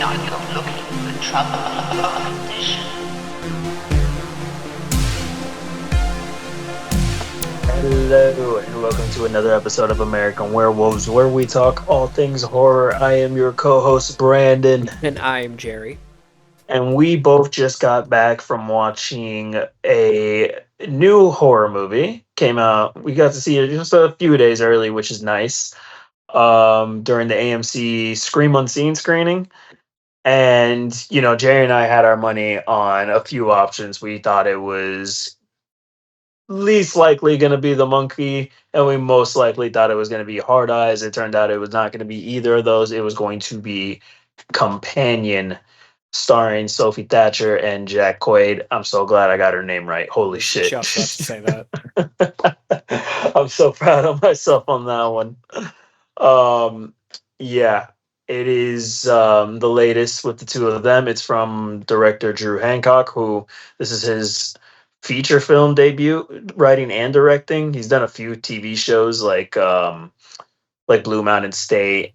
Now you're looking for the trouble condition. Hello, and welcome to another episode of American Werewolves, where we talk all things horror. I am your co host, Brandon, And I'm Jerry. and we both just got back from watching a new horror movie. Came out, we got to see it just a few days early, which is nice, during the AMC Scream Unseen screening. And, Jerry and I had our money on a few options. We thought it was least likely going to be the monkey, and we most likely thought it was going to be hard eyes. It turned out it was not going to be either of those. It was going to be companion, starring Sophie Thatcher and Jack Quaid. I'm so glad I got her name right. I Holy was shit. just about to say that. I'm so proud of myself on that one. um yeah, it is the latest with the two of them. It's from director Drew Hancock, who this is his feature film debut, writing and directing. He's done a few TV shows like Blue Mountain State,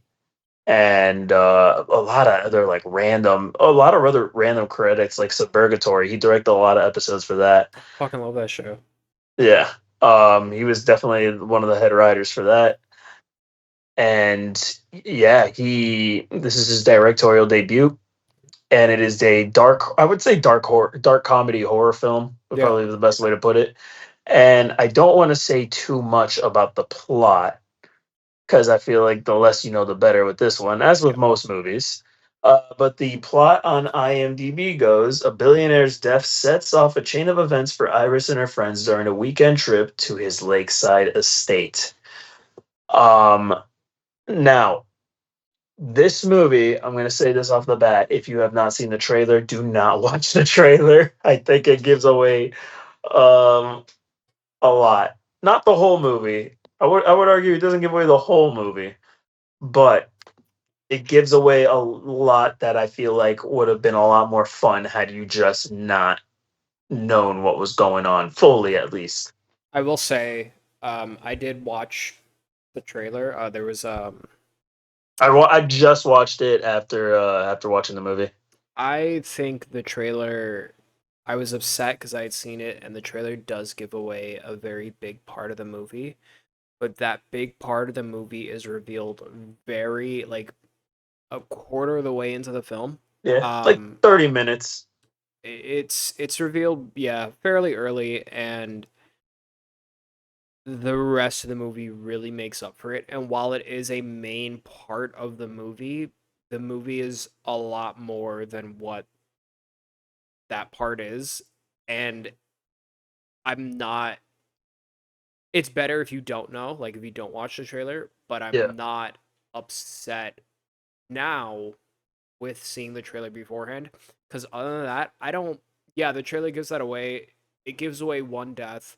and a lot of other random credits like Suburgatory. He directed a lot of episodes for that. Fucking love that show. Yeah. He was definitely one of the head writers for that. And yeah, he this is his directorial debut, and it is a dark, I would say dark comedy horror film would Yeah. probably be the best way to put it. And I don't want to say too much about the plot, because I feel like the less you know, the better with this one, as with Yeah. most movies. But the plot on IMDb goes: a billionaire's death sets off a chain of events for Iris and her friends during a weekend trip to his lakeside estate. Um, Now, this movie, I'm going to say this off the bat. If you have not seen the trailer, do not watch the trailer. I think it gives away um, a lot. Not the whole movie. I would argue it doesn't give away the whole movie, but it gives away a lot that I feel like would have been a lot more fun had you just not known what was going on fully, at least. I will say, I did watch the trailer. There was I just watched it after watching the movie. I think the trailer I was upset because I had seen it and the trailer does give away a very big part of the movie. But that big part of the movie is revealed very like a quarter of the way into the film. Yeah, like Um 30 minutes. it's revealed, yeah, fairly early, and the rest of the movie really makes up for it. And while it is a main part of the movie is a lot more than what that part is. And I'm not, it's better if you don't know, like if you don't watch the trailer, but Yeah. I'm not upset now with seeing the trailer beforehand. Because other than that, I don't, yeah, the trailer gives that away. It gives away one death,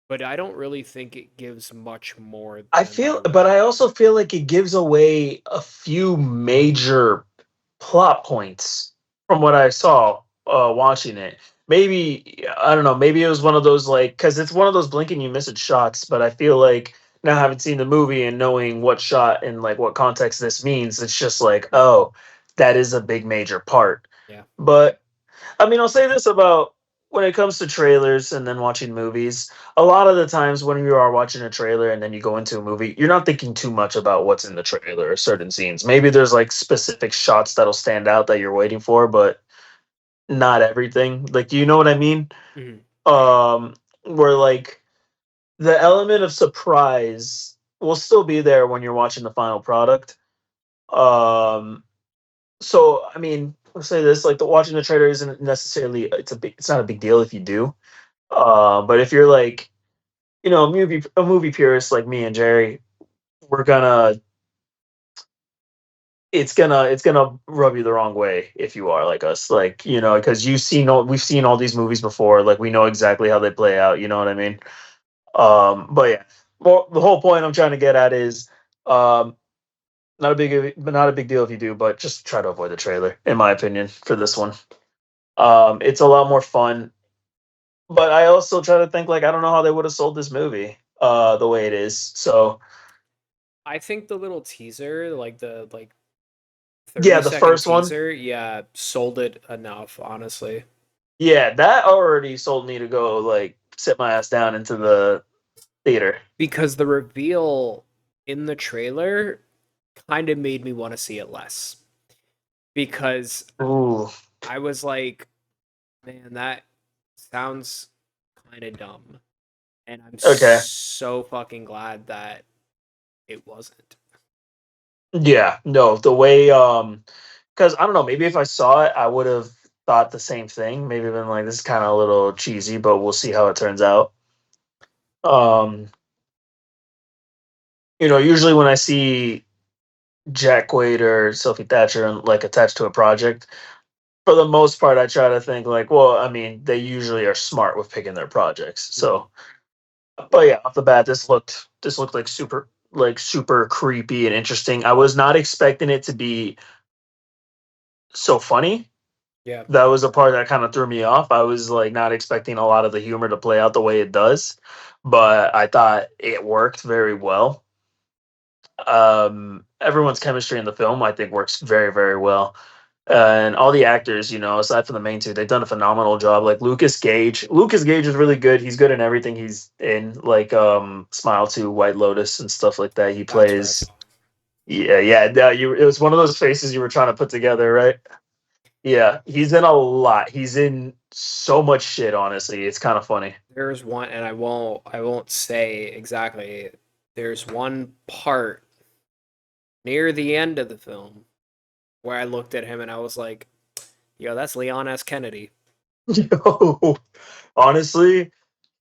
but I don't really think it gives much more I than feel, that. but I also feel like it gives away a few major plot points from what I saw watching it. Maybe, I don't know, maybe it was one of those, like, because it's one of those blink and you miss it shots. But I feel like now having seen the movie and knowing what shot and like what context this means, it's just like, oh, that is a big major part. Yeah. But I mean, I'll say this about when it comes to trailers and then watching movies. A lot of the times when you are watching a trailer and then you go into a movie, you're not thinking too much about what's in the trailer or certain scenes. Maybe there's like specific shots that'll stand out that you're waiting for, but not everything. Like, do you know what I mean? Mhm. Where like the element of surprise will still be there when you're watching the final product. Um, so I mean, I'll say this: like, the watching the trailer isn't necessarily, it's not a big deal if you do. But if you're like, a movie purist like me and Jerry, we're gonna it's gonna rub you the wrong way if you are like us, like, because we've seen all these movies before, like we know exactly how they play out. You know what I mean? But yeah, well, the whole point I'm trying to get at is, um, not a big deal if you do, but just try to avoid the trailer, in my opinion, for this one. It's a lot more fun. But I also try to think, like, I don't know how they would have sold this movie the way it is. So I think the little teaser, like the like Yeah, the 30-second first one. teaser, yeah, sold it enough, honestly. Yeah, that already sold me to go like sit my ass down into the theater. Because the reveal in the trailer kind of made me want to see it less. Because Ooh, I was like, man, that sounds kind of dumb. And I'm okay. so fucking glad that it wasn't. Yeah, no, the way because I don't know, maybe if I saw it, I would have thought the same thing. Maybe been like, this is kind of a little cheesy, but we'll see how it turns out. Um, usually when I see Jack Quaid or Sophie Thatcher like attached to a project, for the most part, I try to think like, well, I mean, they usually are smart with picking their projects. Mhm. So, but yeah, off the bat, this looked like super creepy and interesting. I was not expecting it to be so funny. Yeah. That was a part that kind of threw me off. I was like not expecting a lot of the humor to play out the way it does, but I thought it worked very well. Everyone's chemistry in the film, I think, works very, very well. And all the actors, aside from the main two, they've done a phenomenal job. Like Lucas Gage is really good. He's good in everything he's in, like Smile 2, White Lotus, and stuff like that. He That's right. plays. Yeah, yeah. No, it was one of those faces you were trying to put together, right? Yeah, he's in a lot. He's in so much shit. Honestly, it's kind of funny. There's one, and I won't say exactly. There's one part near the end of the film where I looked at him and I was like, yo, that's Leon S. Kennedy. Yo, honestly,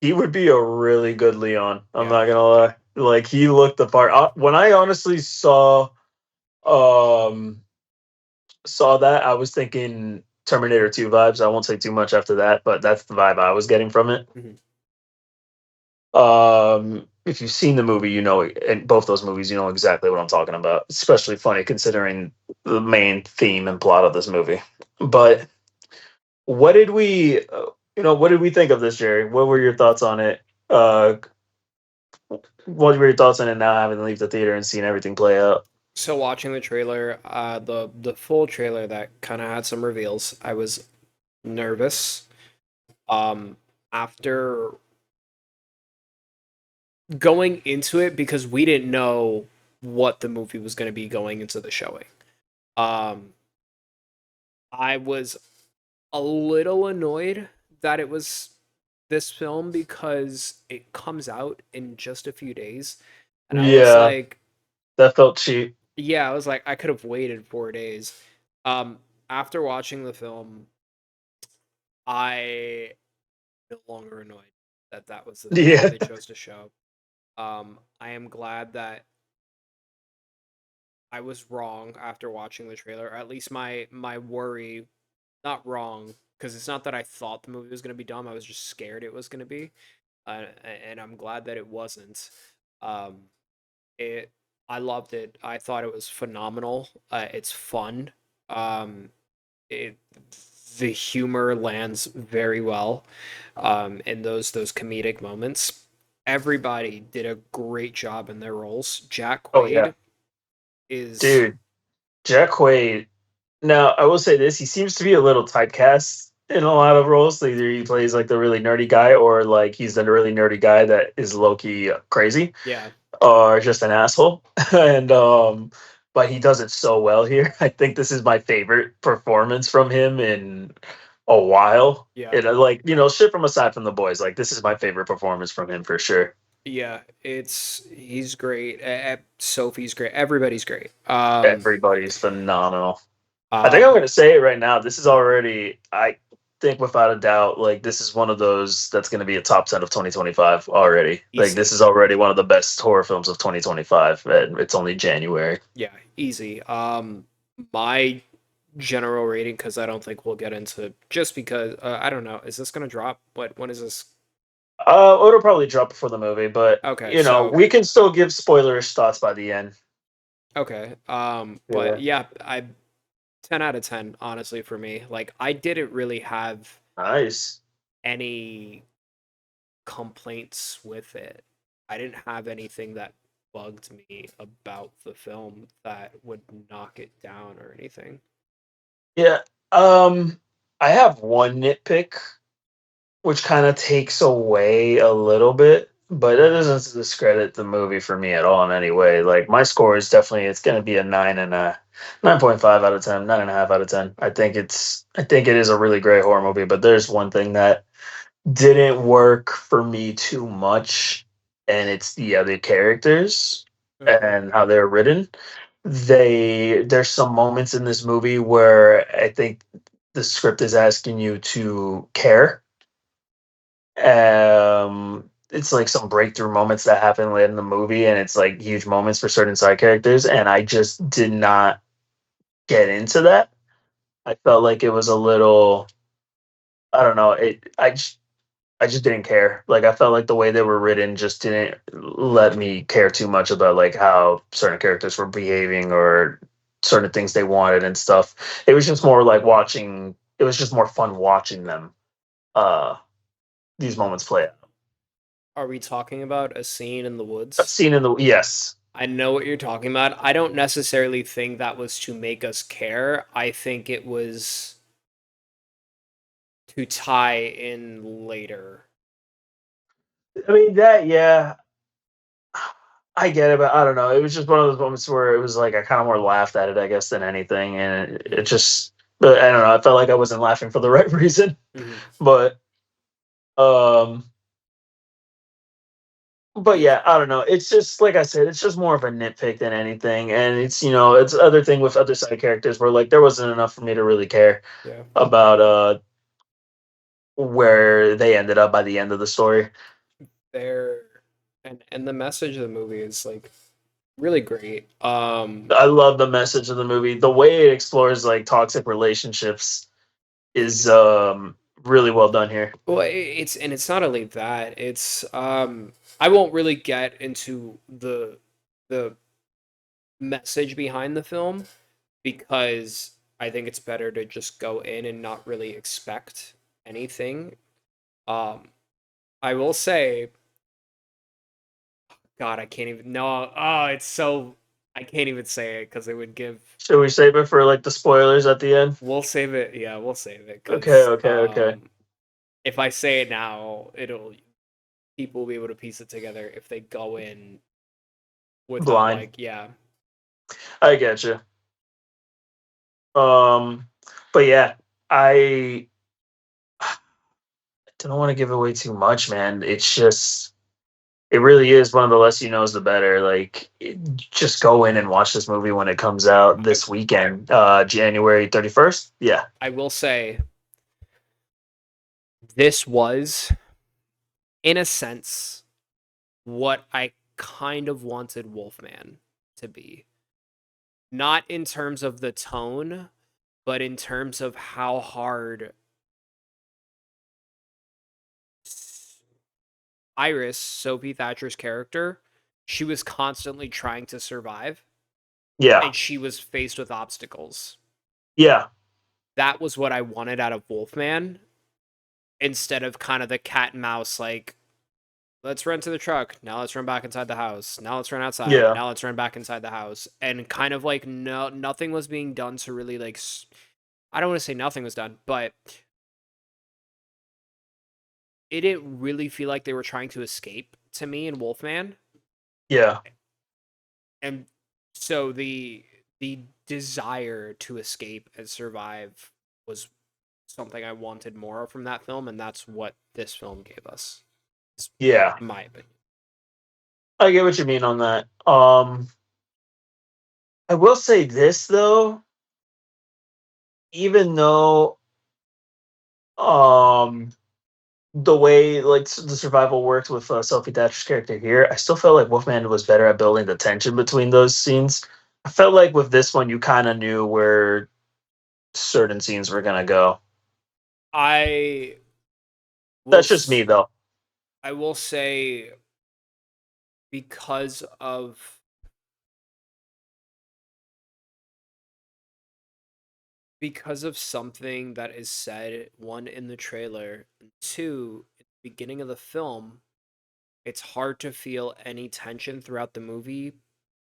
he would be a really good Leon. I'm Yeah. not gonna lie. Like he looked the part. When I honestly um saw that, I was thinking Terminator 2 vibes. I won't say too much after that, but that's the vibe I was getting from it. Mhm. If you've seen the movie, in both those movies, you know exactly what I'm talking about. Especially funny considering the main theme and plot of this movie. But what did we think of this, Jerry? What were your thoughts on it? Uh, what were your thoughts on it now, having to leave the theater and seeing everything play out? So watching the trailer, the full trailer that kind of had some reveals, I was nervous. After going into it because we didn't know what the movie was going to be going into the showing. Um, I was a little annoyed that it was this film because it comes out in just a few days. And I was Yeah, like, that felt cheap. yeah, I was like, I could have waited 4 days. Um, After watching the film, I no longer annoyed that that was the film that Yeah, they chose to show. I am glad that I was wrong after watching the trailer. Or at least my worry, not wrong, because it's not that I thought the movie was gonna be dumb. I was just scared it was gonna be, and I'm glad that it wasn't. Um, it I loved it. I thought it was phenomenal. It's fun. Um, it the humor lands very well, in those comedic moments. Everybody did a great job in their roles. Jack oh yeah, Quaid is dude, Jack Quaid. Now, I will say this: he seems to be a little typecast in a lot of roles. Either he plays like the really nerdy guy, or like he's the really nerdy guy that is low key crazy, yeah, or just an asshole. And but he does it so well here. I think this is my favorite performance from him in a while. yeah. It like shit from aside from the boys. Like this is my favorite performance from him for sure. Yeah, he's great. Sophie's great. Everybody's great. Everybody's phenomenal. I think I'm Um, gonna say it right now. This is already, I think, without a doubt, like this is one of those that's gonna be a top 10 of 2025 already. Like this Easy. is already one of the best horror films of 2025, and it's only January. Yeah, easy. My general rating, because I don't think we'll get into, just because I don't know. Is this gonna drop? When is this? It'll probably drop before the movie, but Okay, so we can still give spoilerish thoughts by the end. okay. But Yeah. yeah, I 10 out of 10, honestly, for me. Like I didn't really have Nice. any complaints with it. I didn't have anything that bugged me about the film that would knock it down or anything. Yeah. I have one nitpick, which kind of takes away a little bit, but it doesn't discredit the movie for me at all in any way. Like my score is definitely it's going to be a 9.5 out of 10, 9.5 out of 10. I think it is a really great horror movie, but there's one thing that didn't work for me too much, and it's the other characters Okay. and how they're written. There's some moments in this movie where I think the script is asking you to care. It's like some breakthrough moments that happen late in the movie, and it's like huge moments for certain side characters, and I just did not get into that. I felt like it was a little, I don't know, I just didn't care. Like I felt like the way they were written just didn't let me care too much about like how certain characters were behaving or certain things they wanted and stuff. It was just more like watching. It was just more fun watching them. Uh, these moments play out. Are we talking about a scene in the A woods? scene in the yes, I know what you're talking about. I don't necessarily think that was to make us care. I think it was to tie in later. I mean that yeah, I get it, but I don't know. It was just one of those moments where it was like I kind of more laughed at it, I guess, than anything, and it just. But I don't know. I felt like I wasn't laughing for the right reason. Mhm. But um, but Yeah, yeah, I don't know. It's just like I said, it's just more of a nitpick than anything, and it's it's other thing with other side characters where like there wasn't enough for me to really care yeah. about where they ended up by the end of the story. There, and the message of the movie is like really great. I love the message of the movie. The way it explores like toxic relationships is really well done here. Well, it's not only that. It's I won't really get into the message behind the film because I think it's better to just go in and not really expect anything. Um, I will say, God, I can't even. No, oh, it's so. I can't even say it because it would give. Should we save it for like the spoilers at the end? We'll save it. Yeah, we'll save it Okay, because okay, okay. if I say it now, it'll people will be able to piece it together if they go in without Blind. like yeah. I get you. Um, but yeah, I don't want to give away too much, man. It's just it really is one of the less you knows the better. Like just go in and watch this movie when it comes out I this weekend, January 31st. Yeah. I will say this was in a sense what I kind of wanted Wolfman to be. Not in terms of the tone, but in terms of how hard Iris, Sophie Thatcher's character, she was constantly trying to survive Yeah. and she was faced with obstacles. Yeah. That was what I wanted out of Wolfman instead of kind of the cat and mouse like let's run to the truck. Now let's run back inside the house. Now let's run outside. Yeah. Now let's run back inside the house. And kind of like nothing was being done to really like I don't want to say nothing was done, but it didn't really feel like they were trying to escape to me in Wolfman. Yeah. And so the desire to escape and survive was something I wanted more from that film, and that's what this film gave us, Yeah. in my opinion. I get what you mean on that. I will say this though, even though um the way like the survival worked with Sophie Thatcher's character here, I still felt like Wolfman was better at building the tension between those scenes. I felt like with this one, you kind of knew where certain scenes were gonna go. I will That's just me though. I will say because of something that is said one in the trailer and two at the beginning of the film it's hard to feel any tension throughout the movie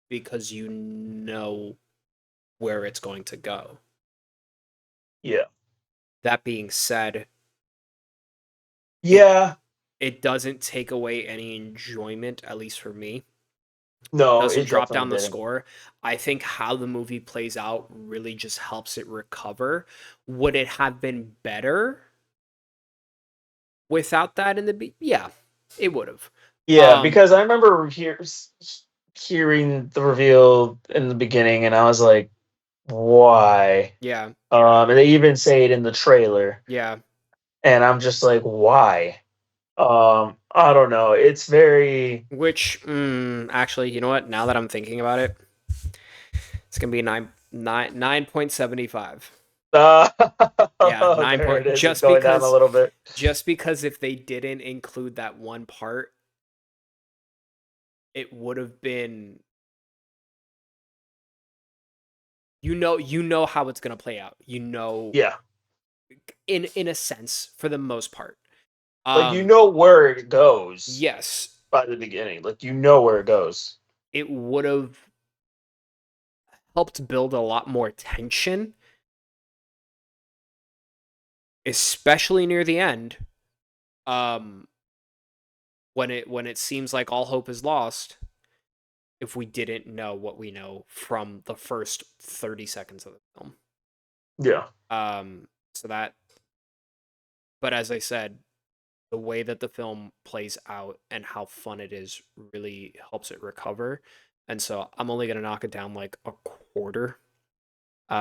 because you know where it's going to go. Yeah. That being said, Yeah. it doesn't take away any enjoyment, at least for me. No, Doesn't it drop definitely down the didn't. score. I think how the movie plays out really just helps it recover. Would it have been better without that in the yeah, it would have. Yeah, because I remember hearing the reveal in the beginning, and I was like, "Why?" Yeah, And they even say it in the trailer, yeah. and I'm just like, "Why?" I don't know. It's very Which actually, you know what? Now that I'm thinking about it, it's gonna be 9.75. Yeah, nine there it point. is. It's going down a little bit. Just because if they didn't include that one part, it would have been. You know how it's gonna play out. You know, Yeah, in a sense, for the most part. like you know where it goes Yes, by the beginning. Like you know where it goes. it would have helped build a lot more tension, especially near the end. Um, when it seems like all hope is lost, if we didn't know what we know from the first 30 seconds of the film. Yeah, So that, but as I said, the way that the film plays out and how fun it is really helps it recover. And so I'm only gonna knock it down like a quarter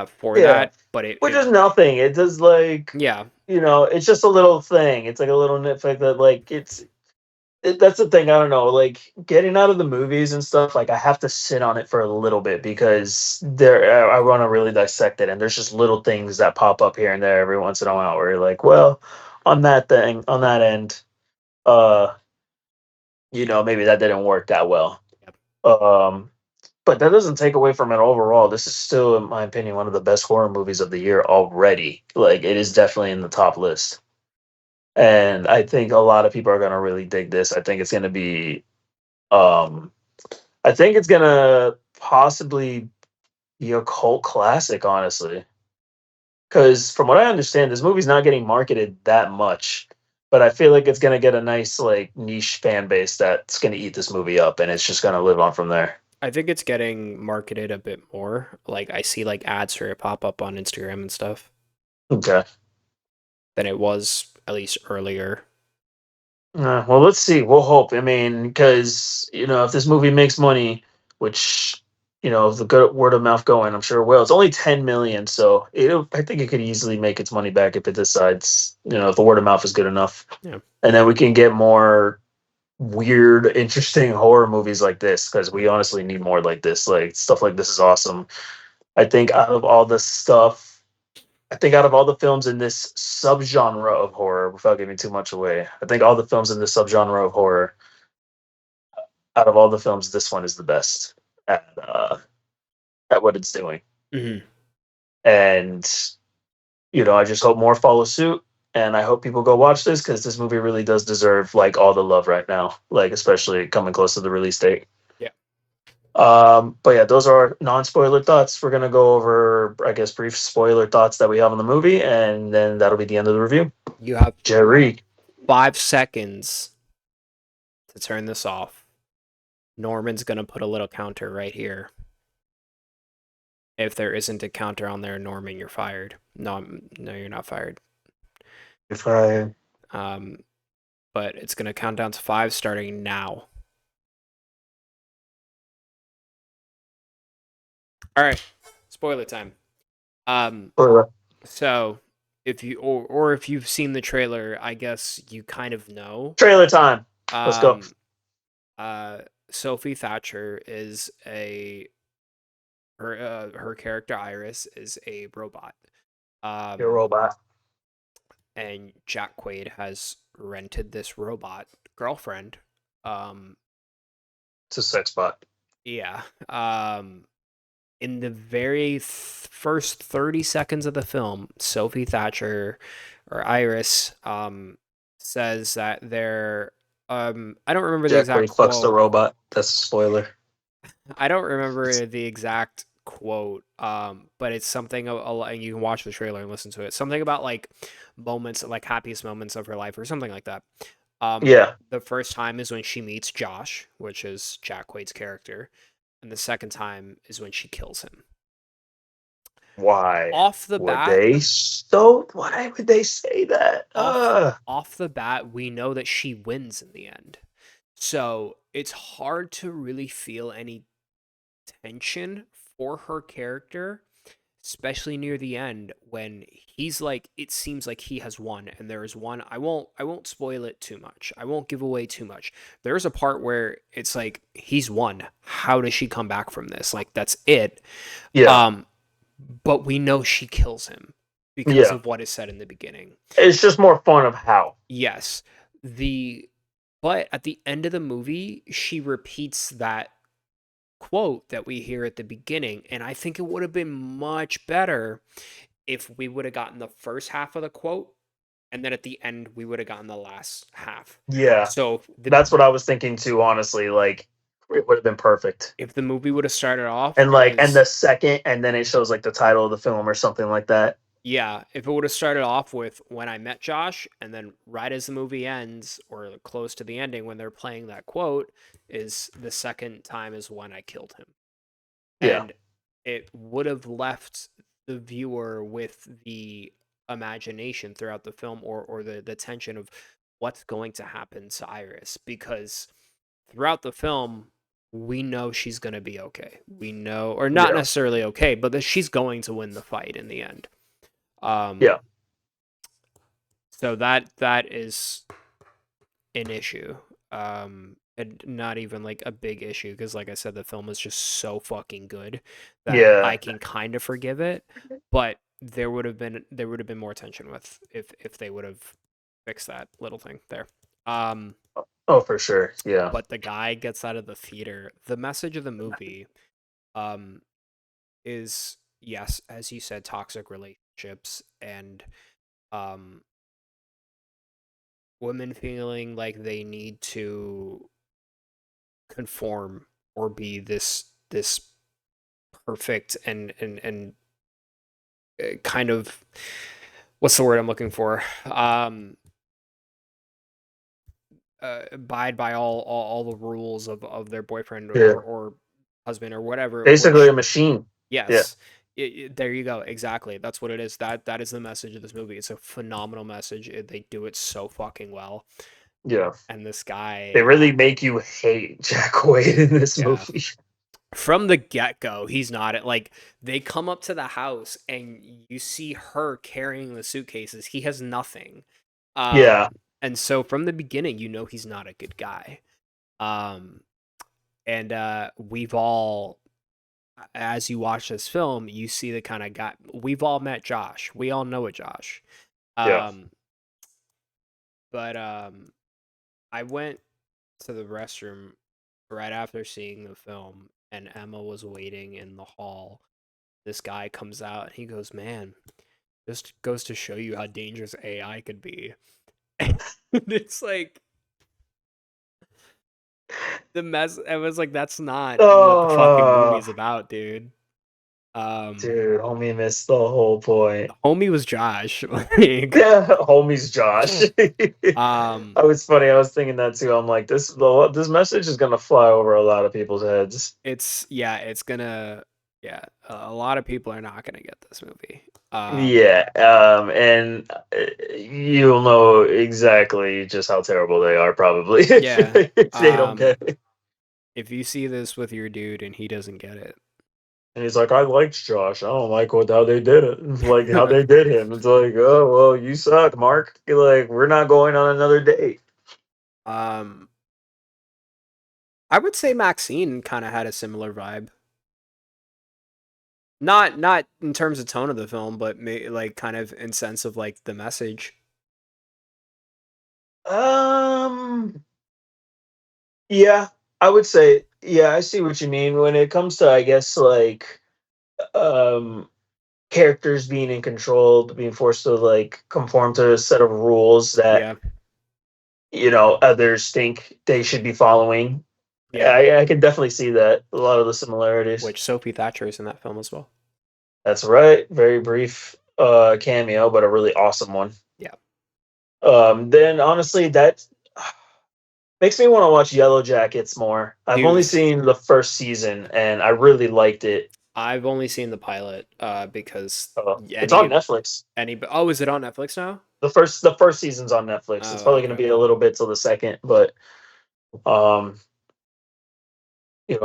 for yeah. that. But Which is nothing. It does like yeah, it's just a little thing. It's like a little nitpick that like that's the thing. I don't know. Like getting out of the movies and stuff. Like I have to sit on it for a little bit because I want to really dissect it. And there's just little things that pop up here and there every once in a while where you're like, well, on that thing, on that end, uh, maybe that didn't work that well. yep. Um, but that doesn't take away from it overall. This is still, in my opinion, one of the best horror movies of the year already. Like it is definitely in the top list. And I think a lot of people are gonna really dig this. I think it's gonna be um I think it's gonna possibly be a cult classic, honestly. Because from what I understand, this movie's not getting marketed that much, but I feel like it's gonna get a nice like niche fan base that's gonna eat this movie up, and it's just gonna live on from there. I think it's getting marketed a bit more. Like I see like ads for it pop up on Instagram and stuff Okay. than it was at least earlier. Well, let's see. We'll hope. I mean, because if this movie makes money, which if the good word of mouth going, I'm sure it will. It's only 10 million, so I think it could easily make its money back if it decides, if the word of mouth is good enough, Yeah. and then we can get more weird, interesting horror movies like this because we honestly need more like this. Like stuff like this is awesome. I think out of all the stuff I think out of all the films in this subgenre of horror, without giving too much away, I think all the films in this subgenre of horror, out of all the films, this one is the best at what it's doing. Mm-hmm. And I just hope more follow suit, and I hope people go watch this because this movie really does deserve like all the love right now, like especially coming close to the release date. Yeah. But yeah, those are our non-spoiler thoughts. We're gonna go over, I guess, brief spoiler thoughts that we have on the movie, and then that'll be the end of the review. You have Jerry. 5 seconds to turn this off. Norman's gonna put a little counter right here. If there isn't a counter on there, Norman, you're fired. No, you're not fired. If I But it's gonna count down to 5 starting now. All right, spoiler time. So if you or if you've seen the trailer, I guess you kind of know. Trailer time. Let's go. Sophie Thatcher is her character Iris is a robot. You're a robot. And Jack Quaid has rented this robot girlfriend. It's a sex bot. Yeah. In the very first 30 seconds of the film, Sophie Thatcher or Iris says that they're I don't remember the Jack Quaid exact fucks the quote. robot. That's a spoiler. I don't remember the exact quote, but it's something and you can watch the trailer and listen to it. Something about like moments, like happiest moments of her life, or something like that. Yeah. The first time is when she meets Josh, which is Jack Quaid's character, and the second time is when she kills him. Why Off the would bat, they so? Why would they say that? off the bat, we know that she wins in the end. So it's hard to really feel any tension for her character, especially near the end when he's like, it seems like he has won and there is one. I won't spoil it too much. I won't give away too much. There's a part where it's like he's won. How does she come back from this? Like that's it. Yeah. But we know she kills him because Yeah. of what is said in the beginning. It's just more fun of how. Yes. But at the end of the movie, she repeats that quote that we hear at the beginning, and I think it would have been much better if we would have gotten the first half of the quote, and then at the end we would have gotten the last half. Yeah. So That's what I was thinking too, honestly. Like it would have been perfect. if the movie would have started off And like and as the second and then it shows like the title of the film or something like that. yeah, if it would have started off with when I met Josh, and then right as the movie ends or close to the ending when they're playing that quote, is the second time is when I killed him. Yeah. And it would have left the viewer with the imagination throughout the film, or the tension of what's going to happen to Iris, because throughout the film we know she's going to be okay. We know, or not Yeah. necessarily okay, but that she's going to win the fight in the end. Yeah. So that is an issue. And not even like a big issue, because like I said, the film is just so fucking good that I Yeah. can kind of forgive it. But there would have been more tension with if they would have fixed that little thing there. Oh, for sure. Yeah. But the guy gets out of the theater. The message of the movie, um, is, yes, as you said, toxic relationships and um women feeling like they need to conform or be this perfect and kind of, what's the word I'm looking for, abide by all the rules of their boyfriend Yeah. or husband or whatever, Basically which a machine. Yeah. yes, there you go, exactly, that's what it is. That is the message of this movie. It's a phenomenal message. They do it so fucking well. Yeah. And this They guy, really make you hate Jack Quaid in this yeah, movie. from the get-go, he's not it. Like, they come up to the house and you see her carrying the suitcases. He has nothing. Yeah. And so from the beginning, you know he's not a good guy. Um and we've all, as you watch this film, you see the kind of guy. We've all met Josh. We all know a Josh. Yeah. Um but I went to the restroom right after seeing the film, and Emma was waiting in the hall. This guy comes out and he goes, "Man, just goes to show you how dangerous AI could be." And it's like the mess. I was like, "That's not what the fucking Oh, movie's about, dude." Um, dude, homie missed the whole point. the homie was Josh. Like, Yeah, homie's Josh. um, I was funny. I was thinking that too. I'm like, this message is gonna fly over a lot of people's heads. it's gonna, yeah. A lot of people are not gonna get this movie. Yeah, and you'll know exactly just how terrible they are, probably, Yeah. if they don't get it. If you see this with your dude and he doesn't get it, And he's like, I liked Josh. I don't like how they did it. Like how they did him. It's like, oh well, you suck, Mark. You're like, we're not going on another date. um, I would say Maxine kind of had a similar vibe. Not in terms of tone of the film, but like kind of in sense of like the message. Um, yeah, I would say, yeah, I see what you mean when it comes to, I guess, like, um, characters being in control, being forced to like conform to a set of rules that Yeah. others think they should be following. Yeah. I can definitely see that, a lot of the similarities. Which Sophie Thatcher is in that film as well. That's right. Very brief cameo, but a really awesome one. Yeah. Then honestly, that makes me want to watch Yellow Jackets more. I've only Dude. seen the first season, and I really liked it. I've only seen the pilot because It's on Netflix. Is it on Netflix now? The first season's on Netflix. It's probably going to Okay. be a little bit till the second, but I'm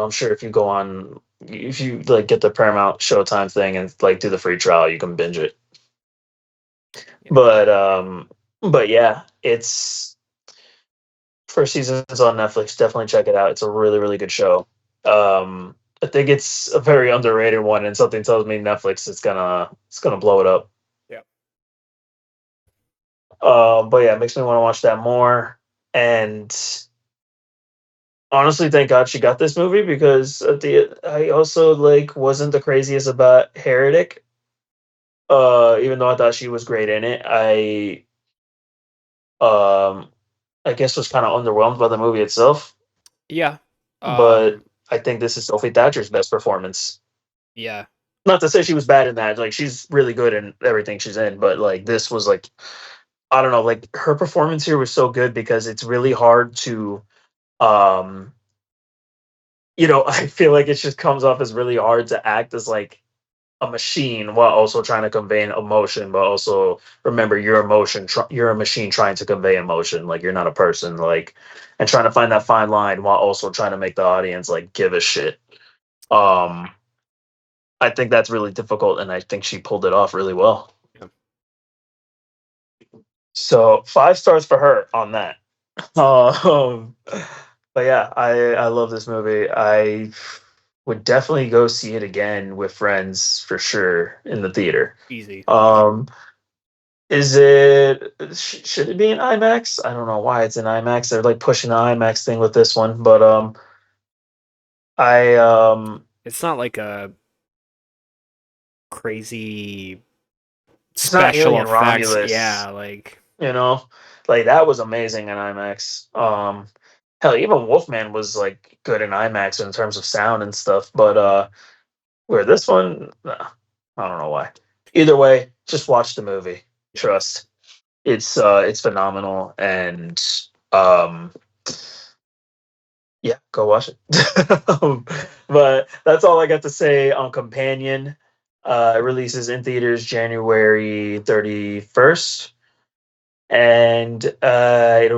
sure if you like get the Paramount Showtime thing and like do the free trial, you can binge it. Yeah. But yeah, it's first season's on Netflix. Definitely check it out. It's a really, really good show. I think it's a very underrated one, and something tells me Netflix is gonna blow it up. Yeah. But yeah, it makes me want to watch that more. And honestly, thank God she got this movie, because I also like wasn't the craziest about Heretic. Even though I thought she was great in it, I guess was kind of underwhelmed by the movie itself. Yeah. But I think this is Sophie Thatcher's best performance. Yeah. Not to say she was bad in that. Like, she's really good in everything she's in, but like this was like, I don't know, like her performance here was so good, because it's really hard to I feel like it just comes off as really hard to act as like a machine while also trying to convey an emotion, but also remember your emotion. You're a machine trying to convey emotion. Like, you're not a person. Like, and trying to find that fine line while also trying to make the audience like give a shit. I think that's really difficult, and I think she pulled it off really well. Yeah. So 5 stars for her on that. But yeah, I love this movie. I would definitely go see it again with friends for sure in the theater. Easy. Is it should it be in IMAX? I don't know why it's in IMAX. They're like pushing the IMAX thing with this one, but it's not like a crazy it's not special Alien effects. Romulus. Yeah, like like that was amazing in IMAX. Hell, even Wolfman was like good in IMAX in terms of sound and stuff, but where this one, I don't know why. Either way, just watch the movie. Yeah. Trust. It's phenomenal, and yeah, go watch it. But that's all I got to say on Companion. It releases in theaters January 31st. And it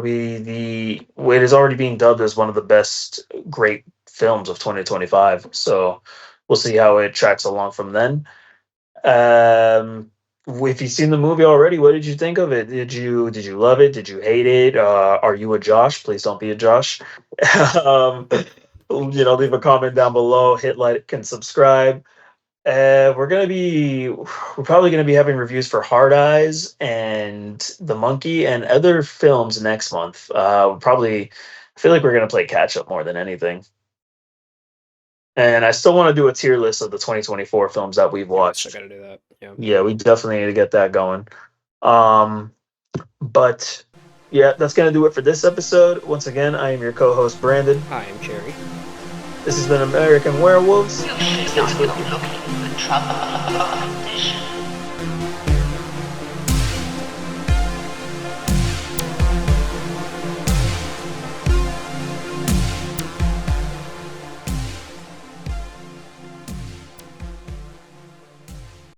is already being dubbed as one of the best great films of 2025. So we'll see how it tracks along from then. If you've seen the movie already, what did you think of it? Did you love it? Did you hate it? Are you a Josh? Please don't be a Josh. Leave a comment down below, hit like and subscribe. We're probably gonna be having reviews for Hard Eyes and The Monkey and other films next month. I feel like we're gonna play catch up more than anything. And I still want to do a tier list of the 2024 films that we've watched. I gotta do that. Yeah, we definitely need to get that going. But yeah, that's gonna do it for this episode. Once again, I am your co-host Brandon. I am Cherry. This has been American Werewolves. You should not go looking for trouble.